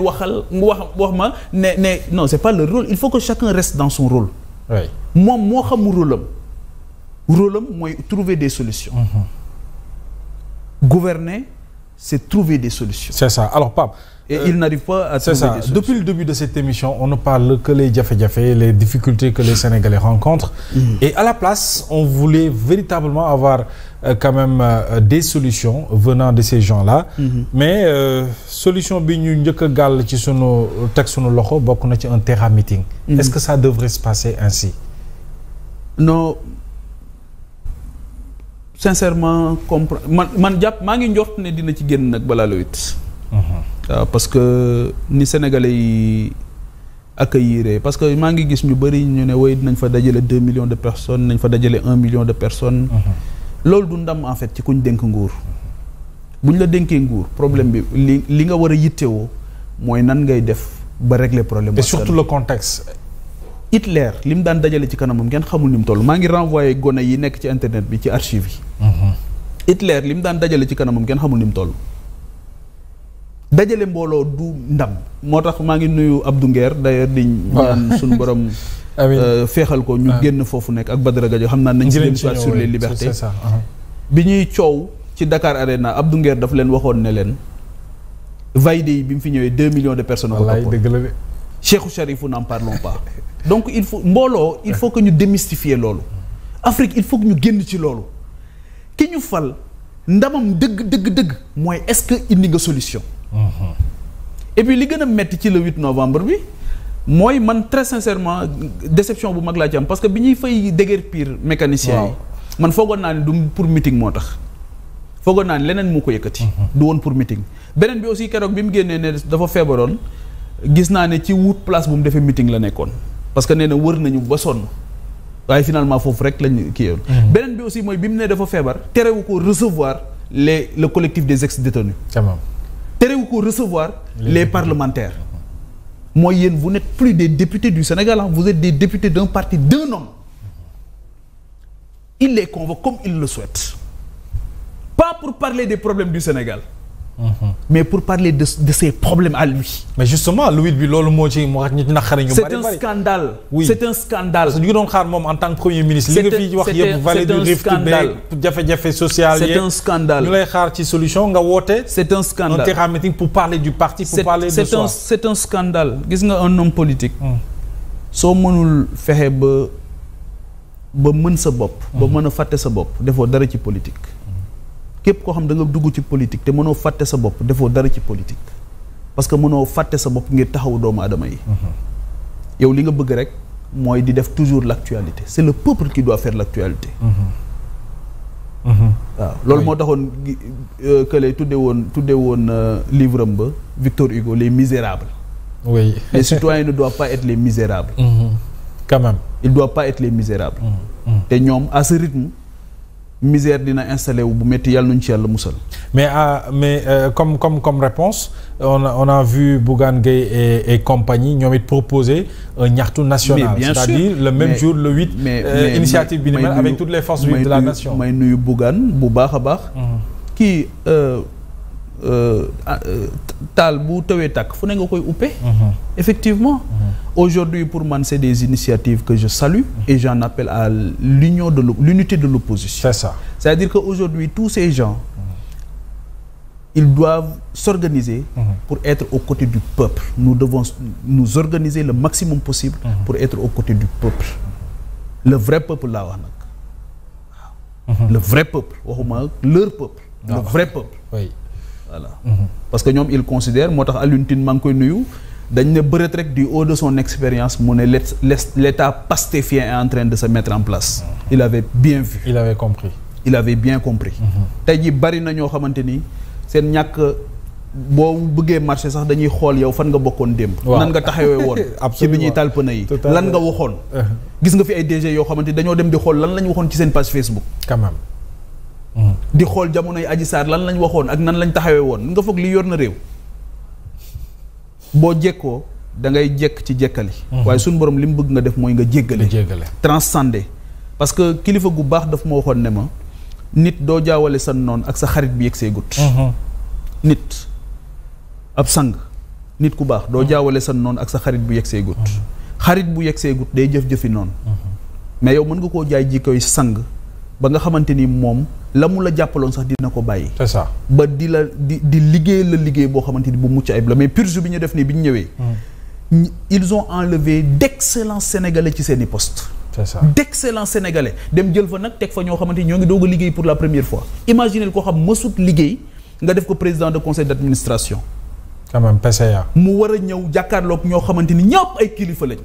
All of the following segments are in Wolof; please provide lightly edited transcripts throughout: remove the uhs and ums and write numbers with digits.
waxal wax ma ne non c'est pas le rôle, il faut que chacun reste dans son rôle. Oui. moom moo xam rôle am mooy trouver des solutions. Gouverner, c'est trouver des solutions. C'est ça. Alors Pape, et il n'arrive pas à trouver des solutions. Depuis le début de cette émission, on ne parle que les jafe-jafe, les difficultés que les Sénégalais rencontrent. Et à la place, on voulait véritablement avoir quand même des solutions venant de ces gens-là. Mais solution bi ñu njëkk a gàll ci sunu teg sunu loxo bokk na ci un terrain meeting. Est-ce que ça devrait se passer ainsi? Non. Sincèrement man jàpp maa ngi njort ne dina ci génn nag balaa la wit. waaw parce que ni Sénégalais yi accueillir, parce que maa ngi gis ñu bëri ñu ne woy dinañ fa dajale 2 millions de personnes, nañ fa dajale 1 million de personnes. loolu du ndam en fait ci kuñ dénk nguur. buñ la dénkee nguur problème bi li nga war a yittewoo mooy nan ngay def ba régler problème. Et surtout le contexte. Hitler li mu daan dajale ci kanamam kenn xamul ni mu toll. maa ngi renvoyé gone yi nekk ci internet bi ci archive yi. Hitler li mu daan dajale ci kanamam kenn xamul ni mu toll. dajale mbooloo du ndam. moo tax maa ngi nuyu Abdou Nguer d'ailleurs di ñaan suñu borom. féexal ko ñu génn foofu nekk ak Badara Gadio xam naa nañ ci dem soit sur les libertés. C'est ça. bi ñuy coow ci Dakar Arena Abdou Nguer dafa leen waxoon ne leen Vaïdé yi bi mu fi ñëwee 2 millions de personnes. wallaay dëgg la de. Cheikhou Charifou n'en parlons pas. Donc il faut mbooloo il faut que ñu démystifier loolu. Afrique il faut que ñu génn ci loolu. ki ñu fal ndamam dëgg mooy est-ce que indi nga solution. Et puis li gën a metti ci le 8 novembre bi mooy man très sincèrement déception bu mag laa ci am parce que bi ñuy fay déguerpir mécaniciens yi. man foogoon naa ne du pour meeting moo tax. foogoon naa ne leneen moo ko yëkkati. du woon pour meeting. beneen bi aussi keroog bi mu génnee ne dafa feebaroon gis naa ne ci wut place bu mu defee meeting la nekkoon. parce que nee na wër nañu ba sonn waaye finalement foofu rek lañu kii yoon. beneen bi aussi mooy bi mu ne dafa feebar terewu ko recevoir le collectif des ex-détenus. terewu ko recevoir les parlementaires. mooy yéen vous n'êtes plus des députés du Sénégal, vous êtes des députés d'un parti, d'un homme. Il les convoque comme il le souhaite. Pas pour parler des problèmes du Sénégal. Mais pour parler de ses problèmes à lui. Mais justement Louis bi loolu moo ci moo ñu naqari ñu bari. C'est un scandale. Oui. C'est un scandale. Parce que ñu ngi doon xaar moom en tant que premier ministre. li nga fi wax yëpp vallée du Rift beeg jafe-jafe social c'est un scandale. ñu lay xaar ci solution nga woote. C'est un scandale. Un terrain meeting pour parler du parti, pour parler de soi. C'est un scandale. Gis nga un homme politique. soo mënul fexe ba mën sa bopp. ba mën a fàtte sa bopp defoo dara ci politique. képp koo xam da nga dugg ci politique te mënoo fàtte sa bopp defoo dara ci politique parce que mënoo fàtte sa bopp ngir taxawu doomu aadama yi. yow li nga bëgg rek mooy di def toujours l'actualité c'est le peuple qui doit faire l'actualité. waaw loolu moo taxoon que lay tudde woon livre am ba Victor Hugo les misérables. Oui. Les citoyens ne doivent pas être les misérables. Quand même. Ils ne doivent pas être les misérables. te ñoom à ce rythme. misère dina installé wu bu métti yàlla nañu ci yàlla musal. mais comme réponse on a vu Bougane Gueye et compagnie ñoom it proposer un ñaxtu national. C'est-à-dire le même jour le 8. initiative bi ni mel avec toutes les forces vives de la nation. may nuyu Bougane bu baax a baax. kii taal bu tawee tàkk fu ne nga koy uppee. Effectivement. Aujourd'hui pour man c'est des initiatives que je salue et j'en appelle à l'unité de l'opposition. C'est ça. C'est-à-dire qu'aujourd'hui tous ces gens ils doivent s'organiser pour être aux côtés du peuple. Nous devons nous organiser le maximum possible pour être aux côtés du peuple. Le vrai peuple laa wax nag. Le vrai peuple waxuma leur peuple. Le vrai peuple. Oui. Voilà. Parce que ñoom ils considèrent moo tax Alioune Tine maa ngi koy nuyu. dañ ne bëreet rek du haut de son expérience mu ne l'état pastéfien est en train de se mettre en place. Il avait bien vu. Il avait compris. Il avait bien compris. tey jii bari na ñoo xamante ni seen ñàkk boo bëggee marché sax dañuy xool yow fan nga bokkoon démb. nan nga taxawee woon. ci bi ñuy taal pneu yi. lan nga waxoon. gis nga fi ay DG yoo xamante ni dañoo dem di xool lan lañ waxoon ci seen page Facebook. quand même. di xool jamonoy Adji Sarr lan lañ waxoon ak nan lañ taxawee woon nga foog li yor na réew. boo jekkoo da ngay jekk ci jekkali. waaye suñu borom li mu bëgg nga def mooy nga jéggale. transcender parce que kilifa gu baax daf ma waxoon ne ma nit doo jaawale sa noon ak sa xarit bi yegg see gut. nit ab sang nit ku baax doo jaawale sa noonu ak sa xarit bu yegg see gut xarit bu yegg see gut day jëf-jëfi noonu mais yow mën nga koo jaay jikkoy sang ba nga xamante ni moom la mu la jàppaloon sax dina ko bàyyi. c'est ça ba di liggéey la liggéey boo xamante ni bu mucc ayib la mais purge bi ñu def nii bi ñu ñëwee. ils ont enlevé d'excellents sénégalais ci seeni postes. c'est ça d'excellents sénégalais dem jël fa nag teg fa ñoo xamante ni ñoo ngi doog a liggéey pour la première fois. imaginez koo xam mësut liggéey nga def ko président de conseil d'administration. quand même PCA. mu war a ñëw jàkkaarloog ñoo xamante ni ñëpp ay kilifa lañ.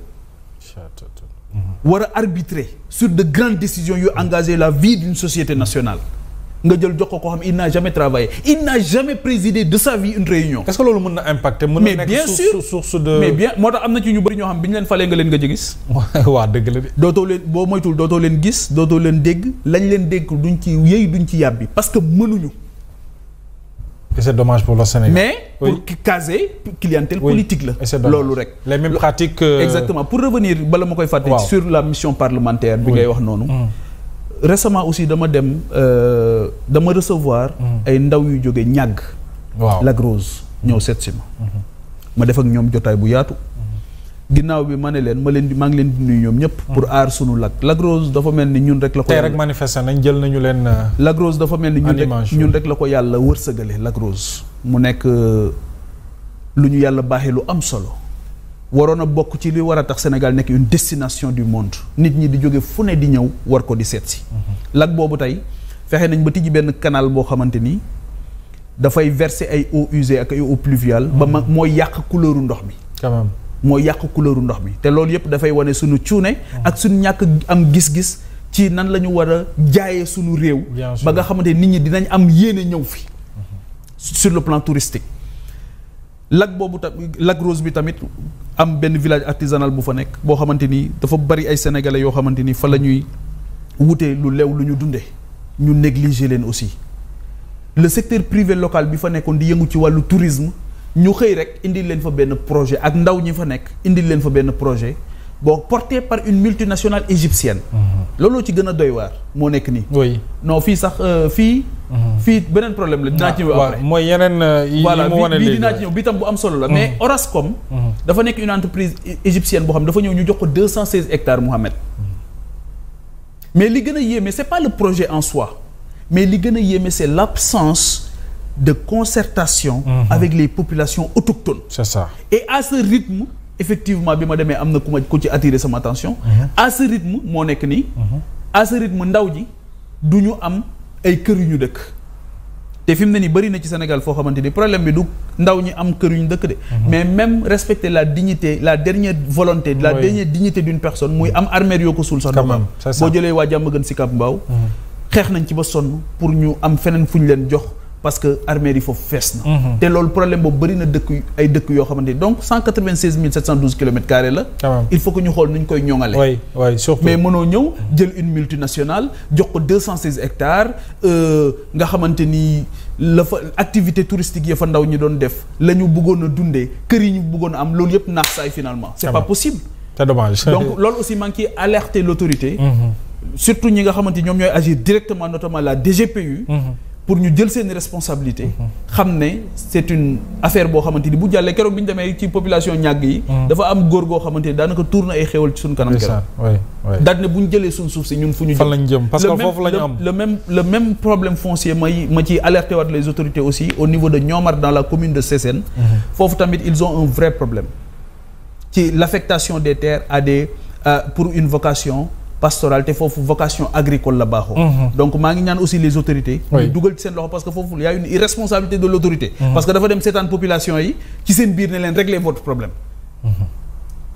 war a arbitrer sur de grandes décisions yu engager la vie d'une société nationale nga jël jox ko koo xam il n'a jamais travaillé il n'a jamais présidé de sa vie une réunion. est-ce que loolu mën na impacter. mën na nekk source de mais bien moo tax am na ci ñu bëri ñoo xam bi ñu leen falee nga leen nga gis. waaw dëgg la de. dootoo leen boo moytul dootoo leen gis dootoo leen dégg lañ leen dégg duñ ci yëy duñ ci yàbbi parce que mënuñu. et c'est dommage pour le Sénégal. mais pour caser clientèle politique la. loolu rek les mêmes pratiques. exactement pour revenir bala ma koy fàtte. sur la mission parlementaire. bi ngay wax noonu. récemment aussi dama recevoir. ay ndaw yu jóge ñàgg. waaw Lac Rose ñëw seet si ma. ma def ak ñoom jotaay bu yaatu. ginnaaw bi ma ne leen maa ngi leen di nuyu ñoom ñëpp. pour aar sunu Lac Rose dafa mel ni ñun rek la ko. tey rek manifester nañ jël nañu leen. Lac Rose dafa mel ni ñun rek la ko yàlla wërsëgale Lac Rose. mu nekk lu ñu yàlla baaxee lu am solo. waroon a bokk ci li war a tax Sénégal nekk une destination du monde. nit ñi di jóge fu ne di ñëw war ko di seet si. lac boobu tey fexe nañ ba tijji benn canal boo xamante ni dafay verser ay eaux usées ak ay eaux pluviales. ba mooy yàq couleuru ndox mi. quand même. mooy yàq couleuru ndox mi te loolu yëpp dafay wane suñu cuune ak suñu ñàkk am gis-gis ci nan la ñu war a jaayee suñu réew ba nga xamante nit ñi dinañ am yéene ñëw fi sur le plan touristique lac boobu Lac Rose bi tamit am benn village artisanal bu fa nekk boo xamante ni dafa bari ay sénégalais yoo xamante ni fa la ñuy wutee lu leew lu ñu dundee ñu négliger leen aussi le secteur privé local bi fa nekkoon di yëngu ci wàllu tourisme ñu xëy rek indil leen fa benn projet ak ndaw ñi fa nekk indil leen fa benn projet boo porté par une multinationale égyptienne. looloo ci gën a doy waar moo nekk nii. oui non fii sax fii beneen problème la dinaa ci ñëw après. mooy yeneen yi mu wane léegi dinaa ci ñëw bi tam bu am solo la. mais Orascom. dafa nekk une entreprise égyptienne boo xam dafa ñëw ñu jox ko 216 hectares Mohamed. mais li gën a yéeme c'est pas le projet en soi mais li gën a yéeme c'est l'absence de concertation avec les populations autochtones. C'est ça. Et à ce rythme effectivement bi ma demee am na ku ci attirer sama attention. à ce rythme moo nekk nii. à ce rythme ndaw ji du ñu am ay kër yu ñu dëkk. te fi mu ne nii bëri na ci Sénégal foo xamante ni problème bi du ndaw ñi am kër yu ñu dëkk de. mais même respecter la dignité la dernière volonté. la dernière dignité d'une personne muy am armère yoo ko suul sax. boo jëlee waa Diamaguène Sicap Mbao xeex nañ ci ba sonn pour ñu am feneen fu ñu leen jox. parce que armée yi foofu fees na. te loolu problème boobu bëri na ay dëkk yoo xamante ni donc 196 712 kilomètres carrés la. il faut que ñu xool nu ñu koy ñoŋale. oui surtout. mais mënoo ñëw jël une multinationale jox ko 216 hectares nga xamante ni la fa activité touristique ya fa ndaw ñi doon def la ñu bëggoon a dundee kër yi ñu bëggoon a am loolu yëpp naax saay finalement. c'est pas possible. c'est dommage. donc loolu aussi maa ngi ciy alerter l'autorité. surtout ñi nga xamante ni ñoom ñooy agir directement notamment la DGPU. pour ñu jël seen responsabilité xam ne c'est une affaire boo xamante ni bu jàllee keroog bi ñu demee ci population ñàgg yi dafa am góor goo xamante ni daanaka tuur na ay xéwal ci suñu kanam keroog daal ne bu ñu jëlee suñ suuf si ñun fu ñu fan lañ jëm parce que foofu la ñu am le même problème foncier ma ciy alerté waat les autorités aussi au niveau de Niomar dans la commune de Sessène foofu tamit ils ont un vrai problème ci l'affectation des terres à des pour une vocation pastorale te foofu vocation agricole la baaxoo. donc maa ngi ñaan aussi les autorités. ñu dugal ci seen loxo parce que foofu y a une irresponsabilité de l'autorité. parce que dafa dem seetaan population yi ci seen biir ne leen régler votre problème.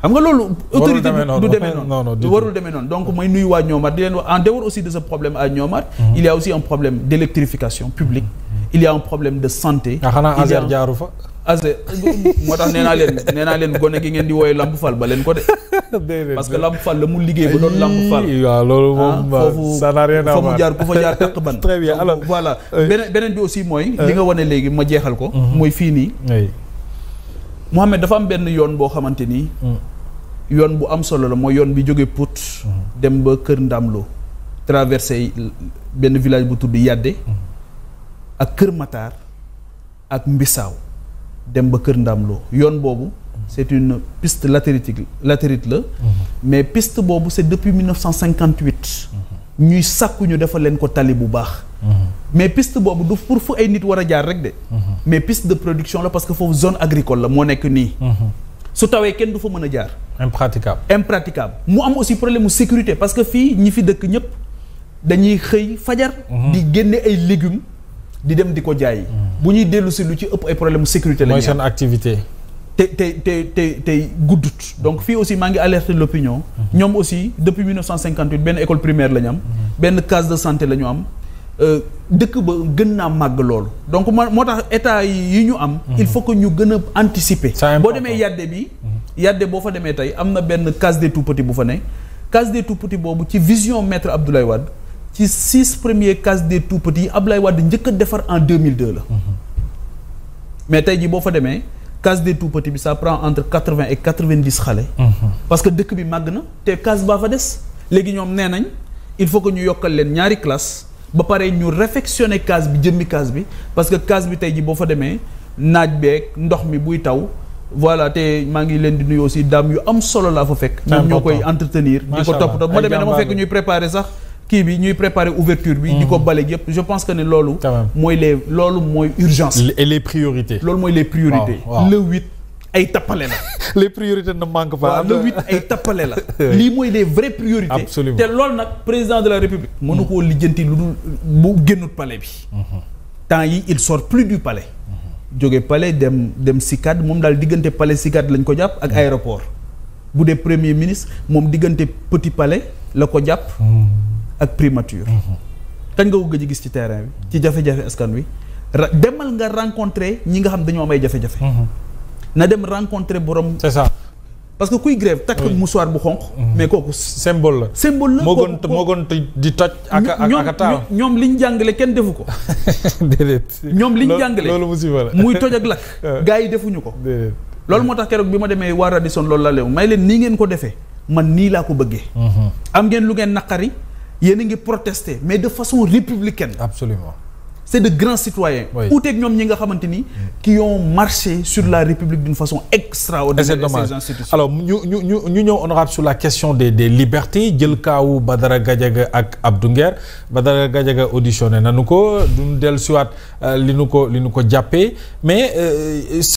xam nga loolu. autorité du demee noonu warul demee noonu donc mooy nuyu waa Niomar di leen wax en dehors aussi de ce problème à Niomar. il y a aussi un problème d'électrification publique. il y a un problème de santé. xanaa Azer jaaru fa. Azer moo tax nee naa leen gone gi ngeen di wooye Lamp Fall ba leen ko de. parce que Lamp Fall la mu liggéey ba doon Lamp Fall. waaw loolu moom ça n'a rien à voir ku fa jaar taq ban. très bien alors voilà beneen bi aussi mooy. li nga wane léegi ma jeexal ko. mooy fii nii. Mohamed dafa am benn yoon boo xamante ni. yoon bu am solo la mooy yoon bi jógee Pout. dem ba Kër Ndamlo. traversé benn village bu tudd Yadde. ak Kër Matar ak Mbissaaw dem ba Kër Ndamlo yoon boobu c'est une piste latérite la mais piste boobu c'est depuis 1958 ñuy sàkku ñu defal leen ko tali bu baax mais piste boobu du pour fu ay nit war a jaar rek de mais piste de production la parce que foofu zone agricole la moo nekk nii su tawee kenn du fa mën a jaar impraticable mu am aussi problème mu sécurité parce que fii ñi fi dëkk ñëpp dañuy xëy fajar di génne ay légumes di dem di ko jaay bu ñuy dellu si lu ci ëpp ay problème mu sécurité la mooy seen activité te guddut donc fii aussi maa ngi alerter l'opinion ñoom aussi depuis 1958 benn école primaire la ñu am benn case de santé la ñu am dëkk ba gën naa màgg loolu donc moo tax état yi ñu am il faut que ñu gën a anticiper boo demee yadde boo fa demee tey am na benn case des tout-petits bu fa ne case des tout-petits boobu ci vision maître Abdoulaye Wade ci 6 premiers cases des tout-petits yi Abdoulaye Wade njëkk a defar en 2002 la mais tey jii boo fa demee case des tout-petits bi ça prend entre 80 et 90 xale parce que dëkk bi màgg na te case baa fa des léegi ñoom nee nañ il faut que ñu yokkal leen ñaari classe ba pare ñu réfectionner case bi jëmmi case bi parce que case bi tey ji boo fa demee naaj beeg ndox mi buy taw voilà te maa ngi leen di nuyu aussi daam yu am solo laa fa fekk ñoom ñoo koy entretenir di ko toppatoo moo demee dama fekk ñuy préparer sax kii bi ñuy préparer ouverture bi di ko bale yëpp je pense que ne loolu mooy urgence et les priorités loolu mooy les priorités le 8 ay tappale la les priorités ne manquent pas le 8 ay tappale la lii mooy les vraies priorités absolument te loolu nag président de la république mënu koo lijjanti lu dul bu génnut palais bi temps yi il sort plus du palais jóge palais dem CICAD moom daal diggante palais CICAD lañ ko jàpp ak aéroport bu dee premier ministre moom diggante petit palais la ko jàpp ak primature kañ nga ko gëj gis ci terrain bi ci jafe-jafe askan wi demal nga rencontrer ñi nga xam dañoo am ay jafe-jafe na dem rencontrer borom c'est ça parce que kuy grève takk mouchoir bu xonq mais kooku symbole la moo gën di toj ak taal ñoom liñ jàngale kenn defu ko déedéet ñoom liñ jàngale loolu musiba la muy toj ak lakk gars yi defuñu ko loolu moo tax keroog bi ma demee waa Radisson loolu la leew may leen nii ngeen ko defee man nii laa ko bëggee am ngeen lu ngeen naqari yéen a ngi protester mais de façon républicaine absolument c'est de grands citoyens uuteeg ñoom ñi nga xamante ni qui ont marché sur la République d'une façon extraordinaire et ces institutions alors ñu ñëw honorable sur la question des libertés jël kaawu Badara Gadiaga ak Abdou Nguer Badara Gadiaga auditionné nanu ko duñ dellu siwaat li nu ko jàppee mais